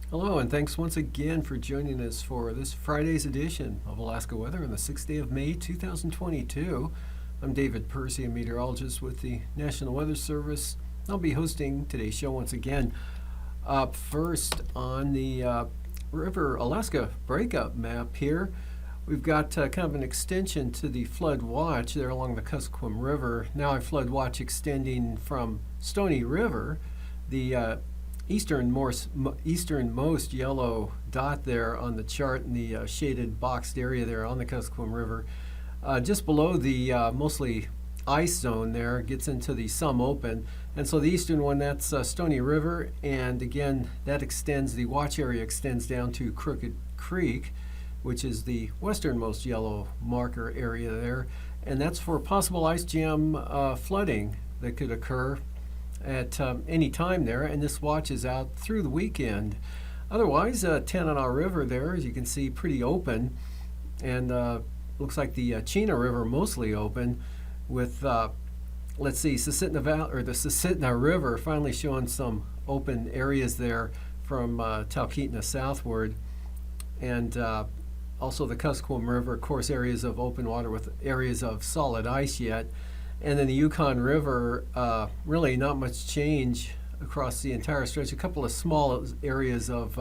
Hello, and thanks once again for joining us for this Friday's edition of Alaska Weather on the 6th day of May, 2022. I'm David Percy, a meteorologist with the National Weather Service. I'll be hosting today's show once again. Up first on the River Alaska breakup map here, we've got kind of an extension to the flood watch there along the Kuskokwim River. Now a flood watch extending from Stony River, the easternmost yellow dot there on the chart in the shaded boxed area there on the Kuskokwim River. Just below the mostly ice zone there, gets into the some open. And so the eastern one, that's Stony River. And again, that extends, the watch area extends down to Crooked Creek, which is the westernmost yellow marker area there. And that's for possible ice jam flooding that could occur at any time there, and this watch is out through the weekend. Otherwise, Tanana River there, as you can see, pretty open, and looks like the Chena River mostly open, with let's see, Susitna Valley, or the Susitna River finally showing some open areas there from Talkeetna southward, and also the Kuskokwim River, of course, areas of open water with areas of solid ice yet. And then the Yukon River, really not much change across the entire stretch. A couple of small areas of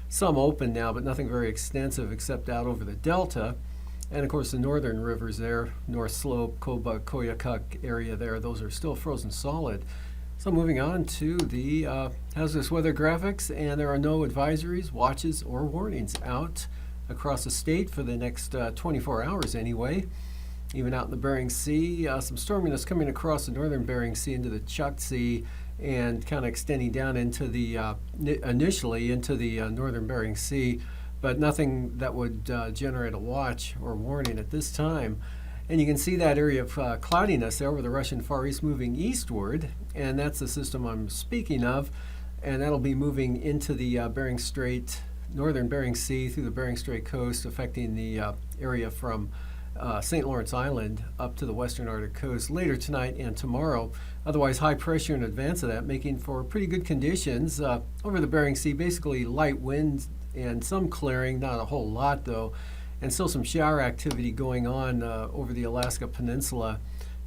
some open now, but nothing very extensive except out over the delta. And of course the northern rivers there, North Slope, Kobuk, Koyukuk area there, those are still frozen solid. So moving on to the hazardous weather graphics, and there are no advisories, watches, or warnings out across the state for the next 24 hours anyway. Even out in the Bering Sea, some storminess coming across the northern Bering Sea into the Chukchi and kind of extending down into the, initially into the northern Bering Sea, but nothing that would generate a watch or warning at this time. And you can see that area of cloudiness there over the Russian Far East moving eastward, and that's the system I'm speaking of, and that'll be moving into the Bering Strait, northern Bering Sea through the Bering Strait coast, affecting the area from St. Lawrence Island up to the western Arctic coast later tonight and tomorrow. Otherwise, high pressure in advance of that, making for pretty good conditions over the Bering Sea. Basically light winds and some clearing, not a whole lot though, and still some shower activity going on over the Alaska Peninsula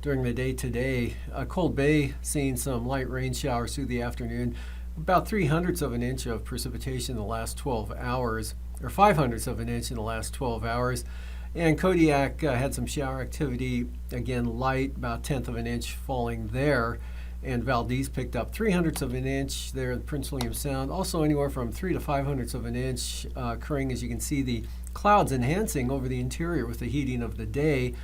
during the day today. Cold Bay seeing some light rain showers through the afternoon, about 3/100ths of an inch of precipitation in the last 12 hours, or 5/100ths of an inch in the last 12 hours. And Kodiak had some shower activity, again light, about 1/10 of an inch falling there. And Valdez picked up 3/100ths of an inch there in Prince William Sound. Also anywhere from 3 to 5/100ths of an inch occurring, as you can see the clouds enhancing over the interior with the heating of the day.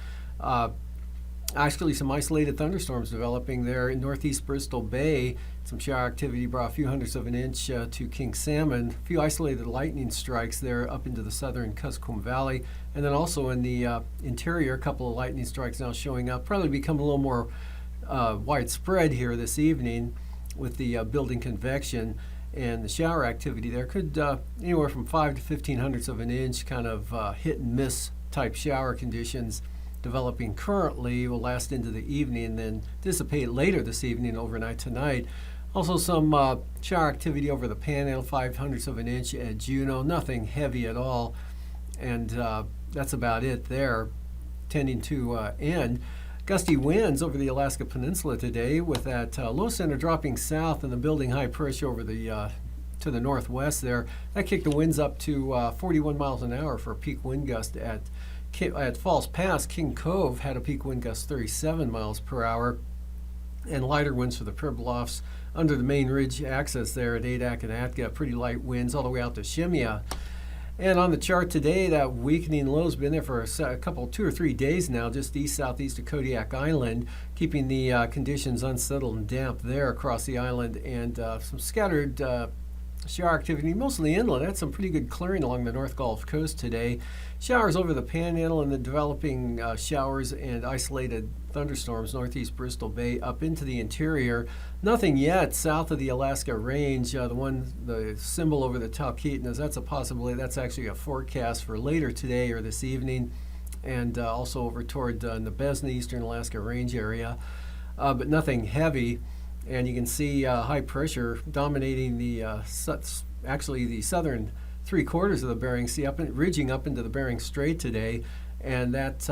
Actually some isolated thunderstorms developing there in northeast Bristol Bay. Some shower activity brought a few 100ths of an inch to King Salmon. A few isolated lightning strikes there up into the southern Kuskokwim Valley. And then also in the interior, a couple of lightning strikes now showing up. Probably become a little more widespread here this evening with the building convection. And the shower activity there could anywhere from 5 to 15/100ths of an inch, kind of hit and miss type shower conditions developing currently, will last into the evening and then dissipate later this evening, overnight tonight. Also some shower activity over the Panhandle, 5/100ths of an inch at Juneau, nothing heavy at all, and that's about it there, tending to end. Gusty winds over the Alaska Peninsula today, with that low center dropping south and the building high pressure over the to the northwest there. That kicked the winds up to 41 miles an hour for a peak wind gust at Falls Pass. King Cove had a peak wind gust 37 miles per hour, and lighter winds for the Pribilofs under the main ridge axis there at Adak and Atka. Pretty light winds all the way out to Shemya. And on the chart today, that weakening low has been there for a couple, 2 or 3 days now, just east-southeast of Kodiak Island, keeping the conditions unsettled and damp there across the island, and some scattered Shower activity mostly inland. Had some pretty good clearing along the North Gulf Coast today. Showers over the Panhandle and the developing showers and isolated thunderstorms northeast Bristol Bay up into the interior. Nothing yet south of the Alaska Range. The symbol over the Talkeetnas, that's a possibility. That's actually a forecast for later today or this evening, and also over toward Nebezna, eastern Alaska Range area, but nothing heavy. And you can see high pressure dominating the southern three-quarters of the Bering Sea, ridging up into the Bering Strait today, and that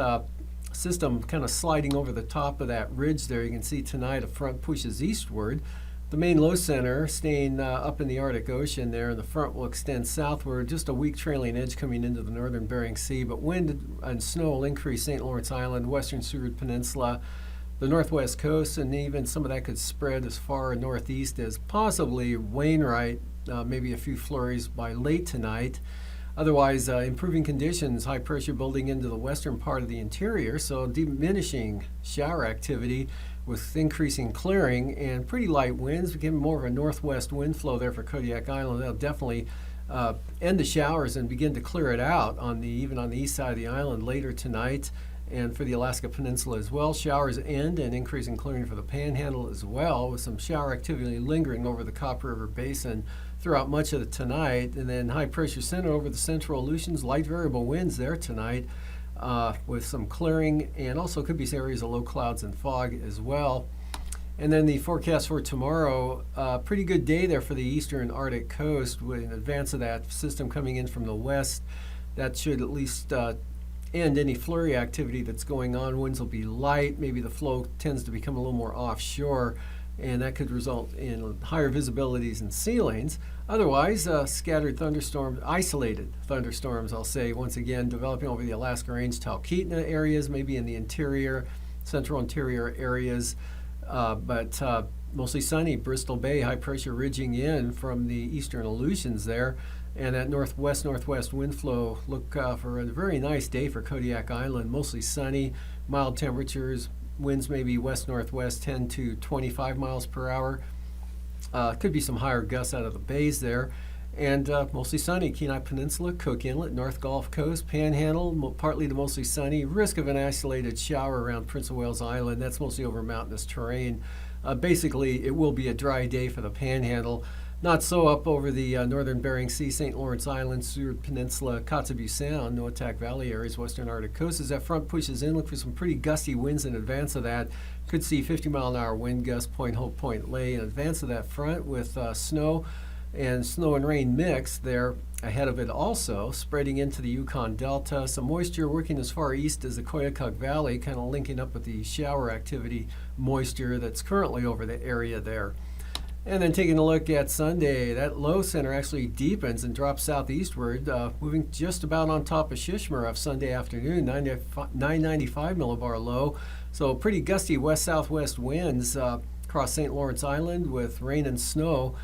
system kind of sliding over the top of that ridge there. You can see tonight a front pushes eastward. The main low center staying up in the Arctic Ocean there, and the front will extend southward. Just a weak trailing edge coming into the northern Bering Sea, but wind and snow will increase St. Lawrence Island, western Seward Peninsula, the northwest coast, and even some of that could spread as far northeast as possibly Wainwright, maybe a few flurries by late tonight. Otherwise, improving conditions, high pressure building into the western part of the interior, so diminishing shower activity with increasing clearing and pretty light winds, becoming more of a northwest wind flow there for Kodiak Island. That'll definitely end the showers and begin to clear it out even on the east side of the island later tonight. And for the Alaska Peninsula as well, showers end and increasing clearing for the Panhandle as well, with some shower activity lingering over the Copper River Basin throughout much of the tonight. And then high pressure center over the central Aleutians, light variable winds there tonight with some clearing, and also could be areas of low clouds and fog as well. And then the forecast for tomorrow, pretty good day there for the eastern Arctic coast, with in advance of that system coming in from the west. That should at least end any flurry activity that's going on. Winds will be light. Maybe the flow tends to become a little more offshore, and that could result in higher visibilities and ceilings. Otherwise, scattered thunderstorms, isolated thunderstorms, I'll say, once again, developing over the Alaska Range, Talkeetna areas, maybe in the interior, central interior areas, but mostly sunny. Bristol Bay, high pressure ridging in from the eastern Aleutians there. And that northwest wind flow, look for a very nice day for Kodiak Island, mostly sunny, mild temperatures, winds maybe west-northwest 10 to 25 miles per hour. Could be some higher gusts out of the bays there. And mostly sunny, Kenai Peninsula, Cook Inlet, North Gulf Coast, Panhandle, partly to mostly sunny. Risk of an isolated shower around Prince of Wales Island. That's mostly over mountainous terrain. Basically, it will be a dry day for the Panhandle. Not so up over the northern Bering Sea, St. Lawrence Island, Seward Peninsula, Kotzebue Sound, Noatak Valley areas, western Arctic coast. As that front pushes in, look for some pretty gusty winds in advance of that. Could see 50-mile-an-hour wind gusts, Point Hope, Point Lay in advance of that front, with snow and rain mix there ahead of it also, spreading into the Yukon Delta. Some moisture working as far east as the Koyukuk Valley, kind of linking up with the shower activity moisture that's currently over the area there. And then taking a look at Sunday, that low center actually deepens and drops southeastward, moving just about on top of Shishmaref Sunday afternoon, 995 millibar low. So pretty gusty west-southwest winds across St. Lawrence Island with rain and snow.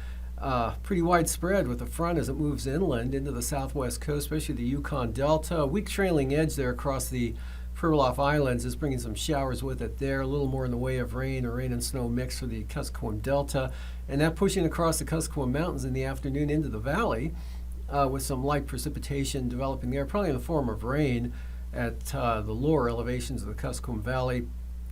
Pretty widespread with the front as it moves inland into the southwest coast, especially the Yukon Delta. Weak trailing edge there across the Pribilof Islands is bringing some showers with it there, a little more in the way of rain or rain and snow mix for the Kuskokwim Delta. And that pushing across the Kuskokwim Mountains in the afternoon into the valley with some light precipitation developing there, probably in the form of rain at the lower elevations of the Kuskokwim Valley.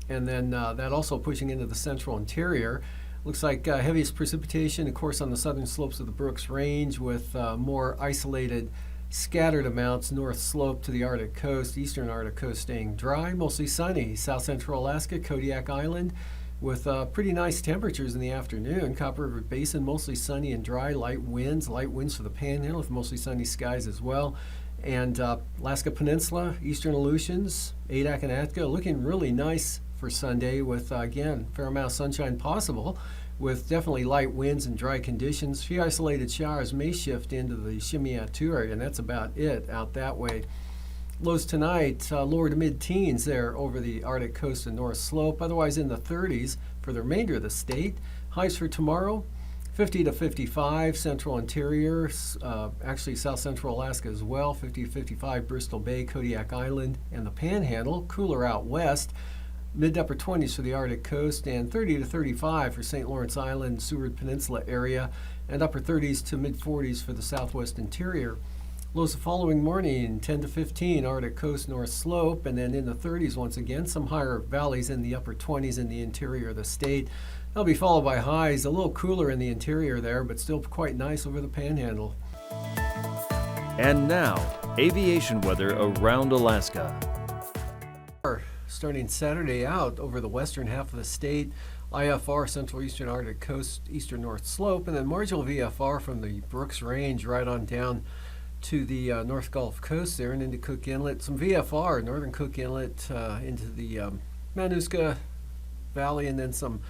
And then that also pushing into the central interior. Looks like heaviest precipitation, of course, on the southern slopes of the Brooks Range, with more isolated scattered amounts north slope to the Arctic coast, eastern Arctic coast staying dry, mostly sunny. South central Alaska, Kodiak Island, with pretty nice temperatures in the afternoon. Copper River Basin, mostly sunny and dry, light winds for the Panhandle with mostly sunny skies as well. And Alaska Peninsula, eastern Aleutians, Adak and Atka, looking really nice for Sunday with, again, fair amount of sunshine possible, with definitely light winds and dry conditions. A few isolated showers may shift into the Shimiatu area, and that's about it out that way. Lows tonight, lower to mid-teens there over the Arctic coast and North Slope, otherwise in the 30s for the remainder of the state. Highs for tomorrow, 50 to 55, central interior, actually south central Alaska as well, 50 to 55, Bristol Bay, Kodiak Island, and the Panhandle. Cooler out west, mid to upper 20s for the Arctic coast, and 30 to 35 for St. Lawrence Island, Seward Peninsula area. and upper 30s to mid 40s for the southwest interior. Lows the following morning, 10 to 15, Arctic coast north slope, and then in the 30s once again, some higher valleys in the upper 20s in the interior of the state. That'll be followed by highs, a little cooler in the interior there, but still quite nice over the panhandle. And now, aviation weather around Alaska. Starting Saturday out over the western half of the state, IFR, central eastern Arctic coast, eastern north slope, and then marginal VFR from the Brooks Range right on down to the North Gulf Coast there and into Cook Inlet. Some VFR, northern Cook Inlet into the Manuska Valley, and then some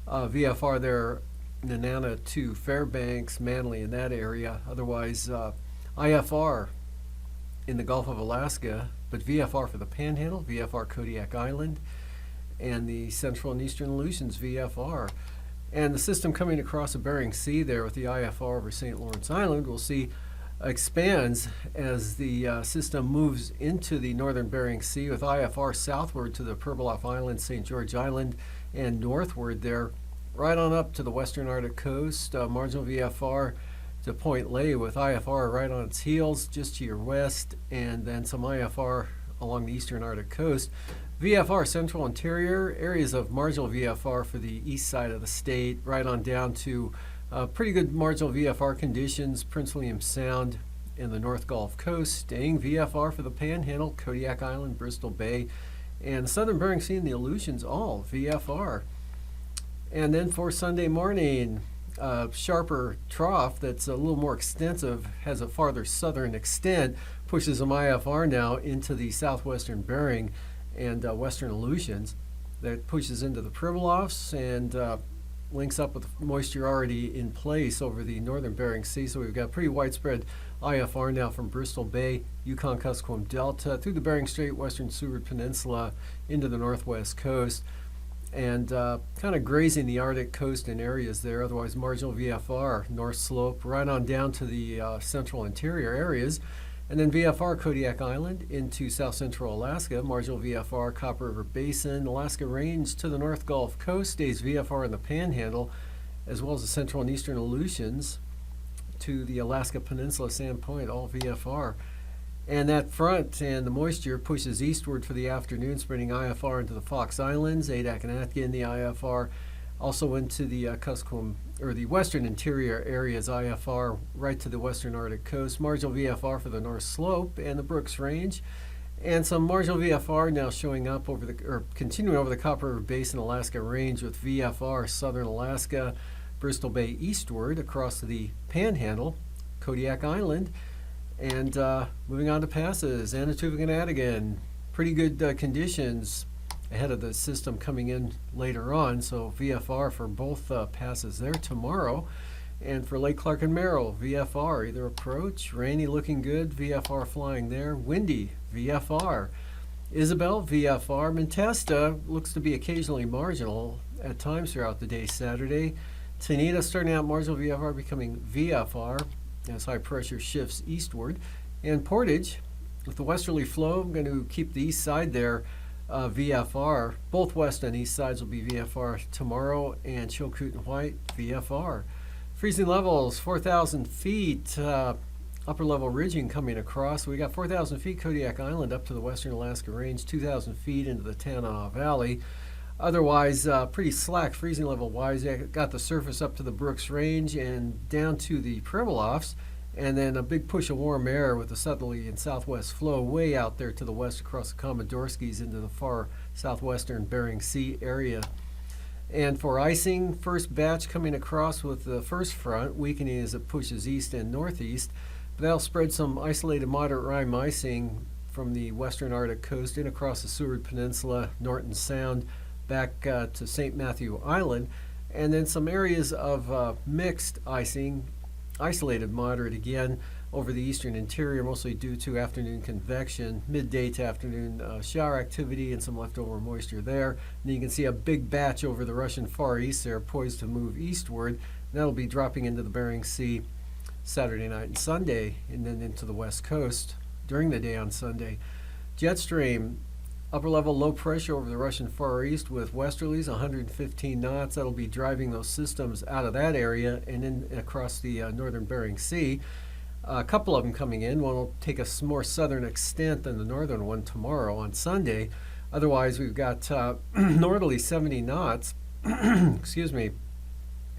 VFR there, Nenana to Fairbanks, Manly in that area. Otherwise, IFR in the Gulf of Alaska, but VFR for the Panhandle, VFR Kodiak Island, and the Central and Eastern Aleutians VFR. And the system coming across the Bering Sea there with the IFR over St. Lawrence Island, we'll see expands as the system moves into the northern Bering Sea with IFR southward to the Pribilof Island, St. George Island, and northward there, right on up to the western Arctic coast, marginal VFR to Point Ley with IFR right on its heels just to your west, and then some IFR along the eastern Arctic coast. VFR central interior, areas of marginal VFR for the east side of the state, right on down to pretty good marginal VFR conditions, Prince William Sound in the North Gulf Coast, staying VFR for the Panhandle, Kodiak Island, Bristol Bay, and southern Bering Sea and the Aleutians, all VFR. And then for Sunday morning, sharper trough that's a little more extensive, has a farther southern extent, pushes some IFR now into the southwestern Bering and western Aleutians. That pushes into the Pribilofs and links up with moisture already in place over the northern Bering Sea. So we've got pretty widespread IFR now from Bristol Bay, Yukon-Kuskokwim Delta, through the Bering Strait, western Seward Peninsula, into the northwest coast, and kind of grazing the Arctic coast in areas there. Otherwise, marginal VFR, north slope, right on down to the central interior areas. And then VFR Kodiak Island into south central Alaska, marginal VFR Copper River Basin, Alaska Range to the North Gulf Coast, stays VFR in the Panhandle, as well as the central and eastern Aleutians to the Alaska Peninsula, Sand Point, all VFR. And that front and the moisture pushes eastward for the afternoon, spreading IFR into the Fox Islands, Adak and Aitken, the IFR, also into the Kuskokwim, or the western interior areas, IFR right to the western Arctic coast, marginal VFR for the North Slope and the Brooks Range, and some marginal VFR now showing up over the, or continuing over the Copper River Basin, Alaska Range with VFR southern Alaska, Bristol Bay eastward across to the Panhandle, Kodiak Island, and moving on to passes, Anatuvik and Adigan, pretty good conditions ahead of the system coming in later on, so VFR for both passes there tomorrow. And for Lake Clark and Merrill, VFR, either approach, rainy looking good, VFR flying there, windy, VFR. Isabel, VFR. Mentesta looks to be occasionally marginal at times throughout the day Saturday. Tanita starting out marginal VFR, becoming VFR as high pressure shifts eastward. And Portage, with the westerly flow, I'm going to keep the east side there VFR. Both west and east sides will be VFR tomorrow, and Chilkoot and White, VFR. Freezing levels, 4,000 feet, upper level ridging coming across. We got 4,000 feet Kodiak Island up to the western Alaska Range, 2,000 feet into the Tanana Valley. Otherwise, pretty slack freezing level wise. Got the surface up to the Brooks Range and down to the Pribilofs, and then a big push of warm air with the southerly and southwest flow way out there to the west across the Komodorskis into the far southwestern Bering Sea area. And for icing, first batch coming across with the first front, weakening as it pushes east and northeast. But that'll spread some isolated moderate rime icing from the western Arctic coast in across the Seward Peninsula, Norton Sound, back to St. Matthew Island. And then some areas of mixed icing, isolated moderate again, over the eastern interior, mostly due to afternoon convection, midday to afternoon shower activity and some leftover moisture there. And then you can see a big batch over the Russian Far East there, poised to move eastward. And that'll be dropping into the Bering Sea Saturday night and Sunday, and then into the west coast during the day on Sunday. Jet stream Upper level low pressure over the Russian Far East with westerlies 115 knots. That'll be driving those systems out of that area and in across the northern Bering Sea. A couple of them coming in. One will take a more southern extent than the northern one tomorrow on Sunday. Otherwise, we've got northerly 70 knots. Excuse me.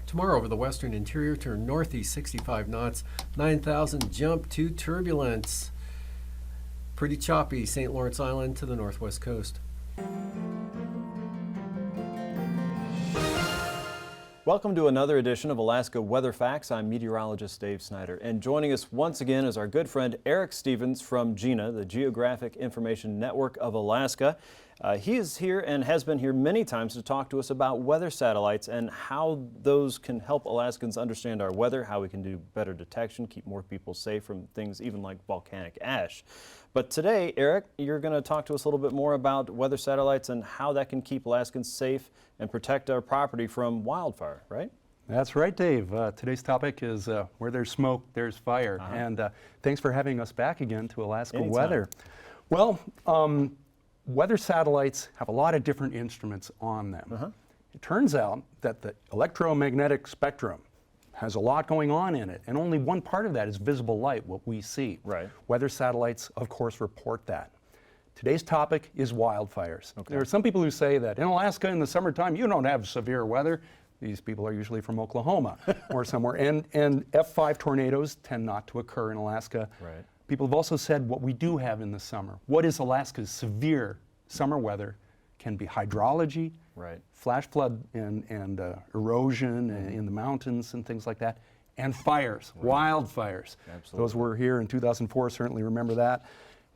Tomorrow over the western interior, turn northeast 65 knots, 9,000 jump to turbulence. Pretty choppy, St. Lawrence Island to the northwest coast. Welcome to another edition of Alaska Weather Facts. I'm meteorologist Dave Snyder, and joining us once again is our good friend Eric Stevens from GINA, the Geographic Information Network of Alaska. He is here and has been here many times to talk to us about weather satellites and how those can help Alaskans understand our weather, how we can do better detection, keep more people safe from things even like volcanic ash. But today, Eric, you're going to talk to us a little bit more about weather satellites and how that can keep Alaskans safe and protect our property from wildfire, right? That's right, Dave. Today's topic is where there's smoke, there's fire. And thanks for having us back again to Alaska Anytime. Weather. Well, weather satellites have a lot of different instruments on them. It turns out that the electromagnetic spectrum has a lot going on in it, and only one part of that is visible light, what we see. Right. Weather satellites, of course, report that. Today's topic is wildfires. Okay. There are some people who say that in Alaska in the summertime, you don't have severe weather. These people are usually from Oklahoma or somewhere. And F5 tornadoes tend not to occur in Alaska. Right. People have also said what we do have in the summer. What is Alaska's severe summer weather can be hydrology, Right. flash flood and erosion in the mountains and things like that, and fires, wildfires. Absolutely. Those were here in 2004, certainly remember that.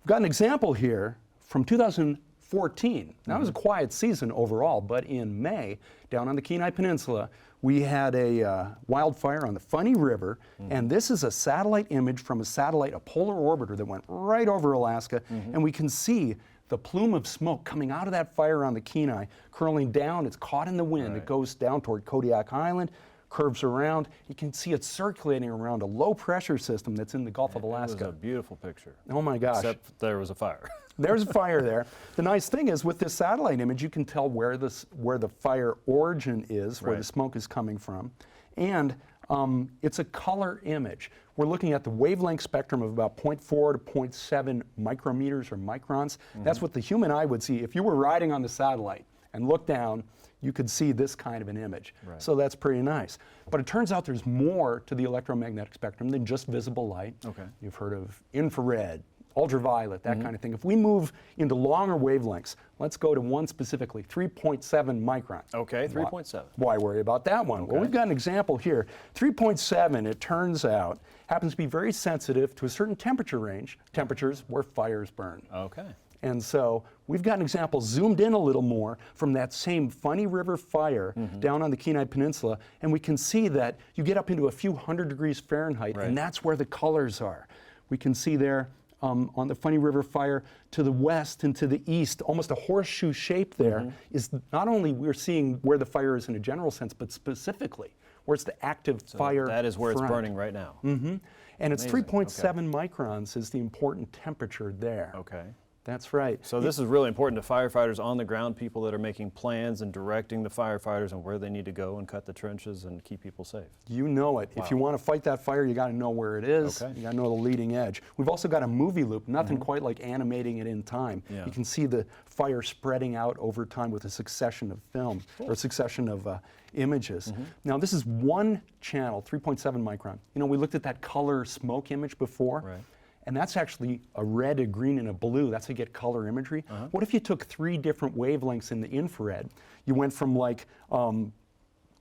We've got an example here from 2014. Now, it was a quiet season overall, but in May, down on the Kenai Peninsula, we had a wildfire on the Funny River, and this is a satellite image from a satellite, a polar orbiter that went right over Alaska, and we can see the plume of smoke coming out of that fire on the Kenai, curling down. It's caught in the wind. Right. It goes down toward Kodiak Island, curves around. You can see it circulating around a low pressure system that's in the Gulf of It was Alaska. a beautiful picture. Oh my gosh. Except there was a fire. There's a fire there. The nice thing is with this satellite image, you can tell where the fire origin is, where the Right. smoke is coming from. And it's a color image. We're looking at the wavelength spectrum of about 0.4 to 0.7 micrometers or microns. That's what the human eye would see. If you were riding on the satellite and looked down, you could see this kind of an image. Right. So that's pretty nice. But it turns out there's more to the electromagnetic spectrum than just visible light. Okay. You've heard of infrared, ultraviolet, that kind of thing. If we move into longer wavelengths, let's go to one specifically, 3.7 microns. Okay, 3.7. Why worry about that one? Well, Okay. we've got an example here. 3.7, it turns out, happens to be very sensitive to a certain temperature range, temperatures where fires burn. Okay. And so we've got an example zoomed in a little more from that same Funny River fire down on the Kenai Peninsula, and we can see that you get up into a few hundred degrees Fahrenheit, Right. and that's where the colors are. We can see there on the Funny River fire to the west and to the east, almost a horseshoe shape there, is not only we're seeing where the fire is in a general sense, but specifically where it's the active fire That is where front. it's burning right now. And it's Amazing. 3.7 microns is the important temperature there. Okay. That's right. So this is really important to firefighters on the ground, people that are making plans and directing the firefighters on where they need to go and cut the trenches and keep people safe. You know it. If you want to fight that fire, you got to know where it is. Okay. You got to know the leading edge. We've also got a movie loop, nothing quite like animating it in time. Yeah. You can see the fire spreading out over time with a succession of film or a succession of images. Now this is one channel, 3.7 micron. You know, we looked at that color smoke image before. Right. And that's actually a red, a green, and a blue. That's how you get color imagery. What if you took 3 different wavelengths in the infrared? You went from like 2.2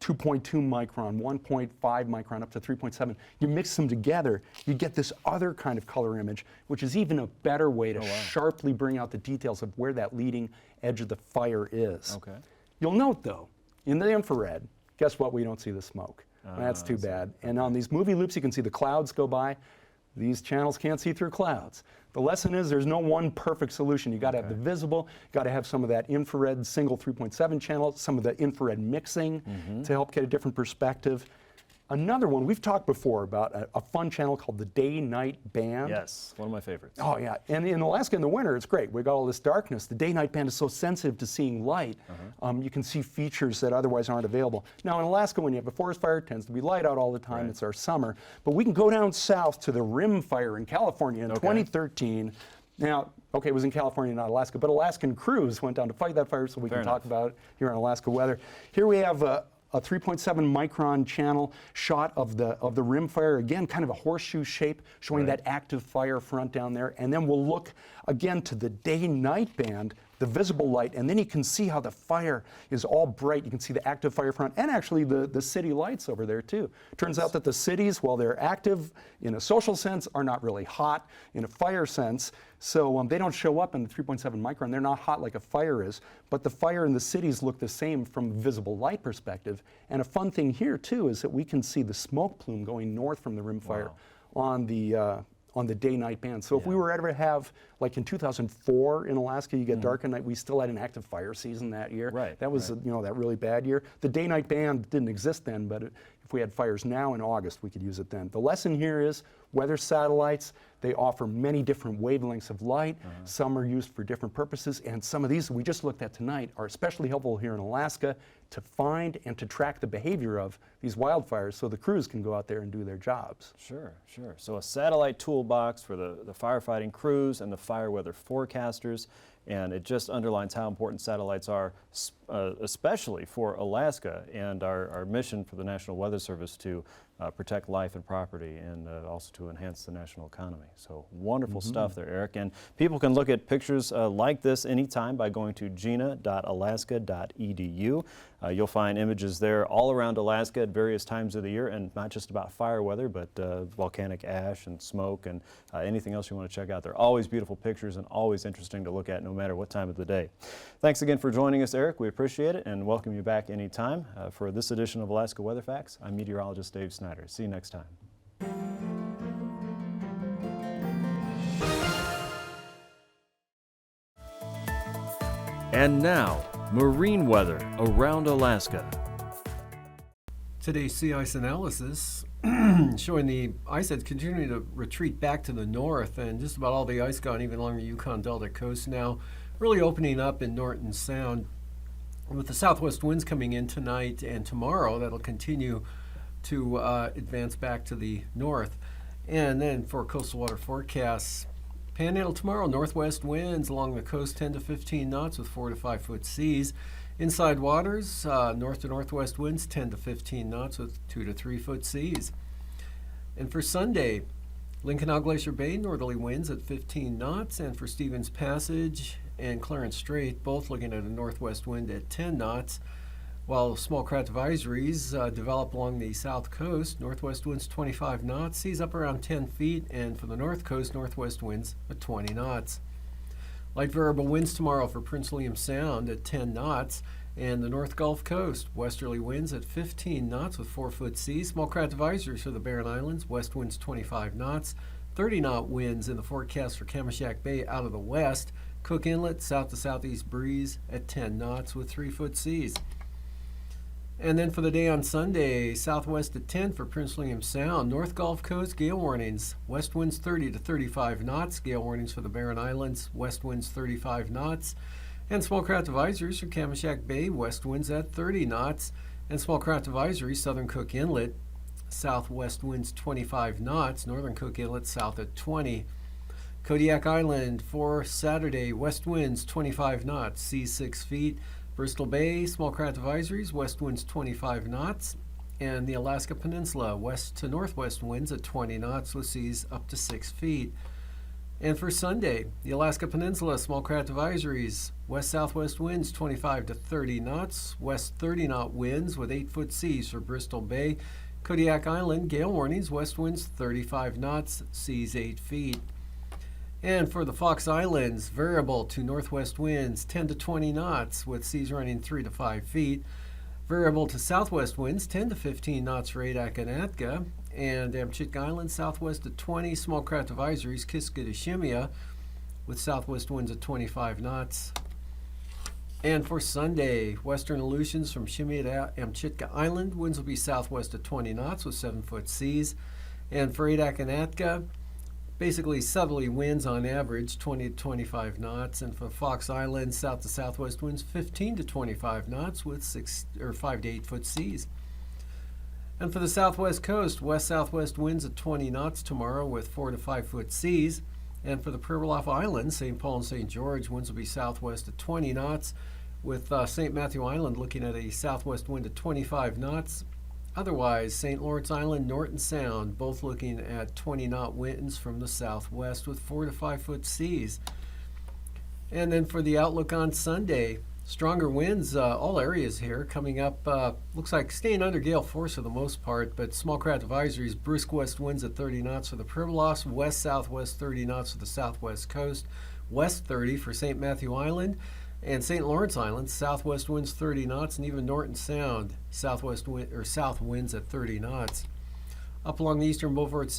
micron, 1.5 micron, up to 3.7. You mix them together, you get this other kind of color image, which is even a better way to sharply bring out the details of where that leading edge of the fire is. Okay. You'll note, though, in the infrared, guess what? We don't see the smoke. That's too bad. And on these movie loops, you can see the clouds go by. These channels can't see through clouds. The lesson is there's no one perfect solution. You got to have the visible, got to have some of that infrared single 3.7 channel, some of the infrared mixing to help get a different perspective. Another one, we've talked before about a fun channel called the Day-Night Band. Yes, one of my favorites. Oh yeah, and in Alaska in the winter, it's great. We've got all this darkness. The Day-Night Band is so sensitive to seeing light. You can see features that otherwise aren't available. Now in Alaska, when you have a forest fire, it tends to be light out all the time. Right. It's our summer. But we can go down south to the Rim Fire in California in 2013. Now, okay, it was in California, not Alaska, but Alaskan crews went down to fight that fire, so we can talk about it here on Alaska Weather. Here we have a 3.7 micron channel shot of the rim fire, again, kind of a horseshoe shape, showing that active fire front down there. And then we'll look again to the day-night band, the visible light, and then you can see how the fire is all bright. You can see the active fire front and actually the city lights over there too. Turns out that the cities, while they're active in a social sense, are not really hot in a fire sense. So they don't show up in the 3.7 micron. They're not hot like a fire is, but the fire in the cities look the same from a visible light perspective. And a fun thing here too is that we can see the smoke plume going north from the rim fire on the day-night band. So if we were ever to have, like in 2004 in Alaska, you get dark at night, we still had an active fire season that year. Right. That was, you know, that really bad year. The day-night band didn't exist then, but if we had fires now in August, we could use it then. The lesson here is weather satellites, they offer many different wavelengths of light. Some are used for different purposes, and some of these we just looked at tonight are especially helpful here in Alaska to find and to track the behavior of these wildfires so the crews can go out there and do their jobs. Sure, sure. So a satellite toolbox for the firefighting crews and the fire weather forecasters, and it just underlines how important satellites are, especially for Alaska and our mission for the National Weather Service to protect life and property and also to enhance the national economy. So wonderful stuff there, Eric. And people can look at pictures like this anytime by going to gina.alaska.edu. You'll find images there all around Alaska at various times of the year, and not just about fire weather, but volcanic ash and smoke and anything else you want to check out. They're always beautiful pictures and always interesting to look at no matter what time of the day. Thanks again for joining us, Eric. We appreciate it and welcome you back anytime. For this edition of Alaska Weather Facts, I'm meteorologist Dave Snyder. See you next time. And now, marine weather around Alaska. Today's sea ice analysis showing the ice that's continuing to retreat back to the north, and just about all the ice gone even along the Yukon Delta coast now, really opening up in Norton Sound. With the southwest winds coming in tonight and tomorrow, that'll continue to advance back to the north. And then for coastal water forecasts, Panhandle tomorrow, northwest winds along the coast 10 to 15 knots with 4 to 5 foot seas. Inside waters, north to northwest winds 10 to 15 knots with 2 to 3 foot seas. And for Sunday, Lincoln Glacier Bay, northerly winds at 15 knots, and for Stevens Passage and Clarence Strait, both looking at a northwest wind at 10 knots, while small craft advisories develop along the south coast, northwest winds 25 knots, seas up around 10 feet, and for the north coast, northwest winds at 20 knots. Light variable winds tomorrow for Prince William Sound at 10 knots, and the North Gulf Coast, westerly winds at 15 knots with 4 foot seas. Small craft advisories for the Barren Islands, west winds 25 knots, 30-knot winds in the forecast for Kamishak Bay out of the west. Cook Inlet, south to southeast breeze at 10 knots with 3 foot seas. And then for the day on Sunday, southwest at 10 for Prince William Sound, North Gulf Coast, gale warnings, west winds 30 to 35 knots, gale warnings for the Barren Islands, west winds 35 knots, and small craft advisories for Kamishak Bay, west winds at 30 knots, and small craft advisories, southern Cook Inlet, southwest winds 25 knots, northern Cook Inlet south at 20. Kodiak Island for Saturday, west winds 25 knots, seas 6 feet. Bristol Bay, small craft advisories, west winds 25 knots, and the Alaska Peninsula, west to northwest winds at 20 knots with seas up to 6 feet. And for Sunday, the Alaska Peninsula, small craft advisories, west-southwest winds 25 to 30 knots, west 30-knot winds with 8 foot seas for Bristol Bay. Kodiak Island, gale warnings, west winds 35 knots, seas 8 feet. And for the Fox Islands, variable to northwest winds 10 to 20 knots with seas running 3 to 5 feet. Variable to southwest winds 10 to 15 knots for Adak and Atka. And Amchitka Island, southwest at 20. Small craft advisories, Kiska to Shimia with southwest winds at 25 knots. And for Sunday, western Aleutians from Shimei to Amchitka Island, winds will be southwest of 20 knots with 7-foot seas. And for Adak and Atka, basically southerly winds on average 20 to 25 knots. And for Fox Island, south to southwest winds 15 to 25 knots with 5 to 8 foot seas. And for the southwest coast, west-southwest winds at 20 knots tomorrow with 4 to 5 foot seas. And for the Pribilof Islands, St. Paul and St. George, winds will be southwest at 20 knots, with St. Matthew Island looking at a southwest wind at 25 knots. Otherwise, St. Lawrence Island, Norton Sound, both looking at 20-knot winds from the southwest with 4 to 5 foot seas. And then for the outlook on Sunday, stronger winds, all areas here coming up. Looks like staying under gale force for the most part, but small craft advisories, brisk west winds at 30 knots for the Pribilofs, west-southwest 30 knots for the southwest coast, west 30 for St. Matthew Island, and St. Lawrence Island, southwest winds 30 knots, and even Norton Sound, south winds at 30 knots. Up along the eastern Beaufort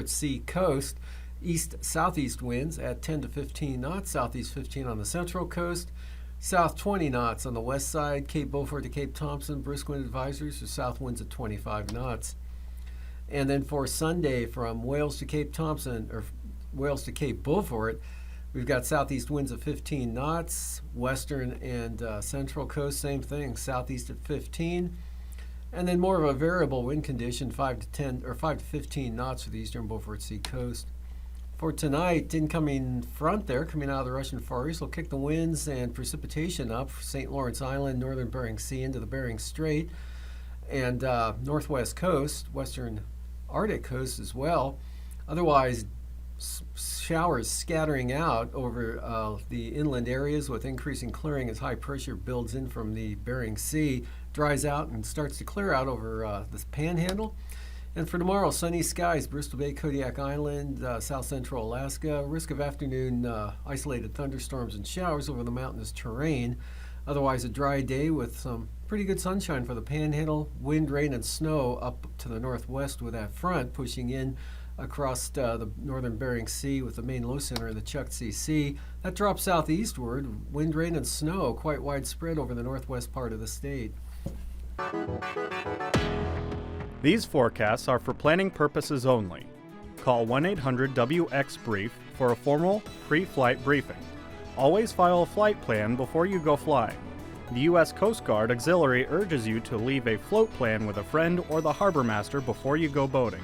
Sea coast, east-southeast winds at 10 to 15 knots, southeast 15 on the central coast, south 20 knots on the west side, Cape Beaufort to Cape Thompson, brisk wind advisories for south winds at 25 knots. And then for Sunday, from Wales to Cape Thompson, or Wales to Cape Beaufort, we've got southeast winds at 15 knots, western and central coast, same thing, southeast at 15. And then more of a variable wind condition, 5 to 15 knots for the eastern Beaufort Sea coast. For tonight, incoming front there coming out of the Russian Far East will kick the winds and precipitation up St. Lawrence Island, northern Bering Sea into the Bering Strait, and northwest coast, western Arctic coast as well. Otherwise, showers scattering out over the inland areas with increasing clearing as high pressure builds in from the Bering Sea, dries out and starts to clear out over this panhandle. And for tomorrow, sunny skies, Bristol Bay, Kodiak Island, south central Alaska. Risk of afternoon isolated thunderstorms and showers over the mountainous terrain. Otherwise, a dry day with some pretty good sunshine for the panhandle. Wind, rain, and snow up to the northwest with that front pushing in across the northern Bering Sea with the main low center in the Chukchi Sea. That drops southeastward. Wind, rain, and snow quite widespread over the northwest part of the state. These forecasts are for planning purposes only. Call 1-800-WX-BRIEF for a formal pre-flight briefing. Always file a flight plan before you go flying. The U.S. Coast Guard Auxiliary urges you to leave a float plan with a friend or the harbor master before you go boating.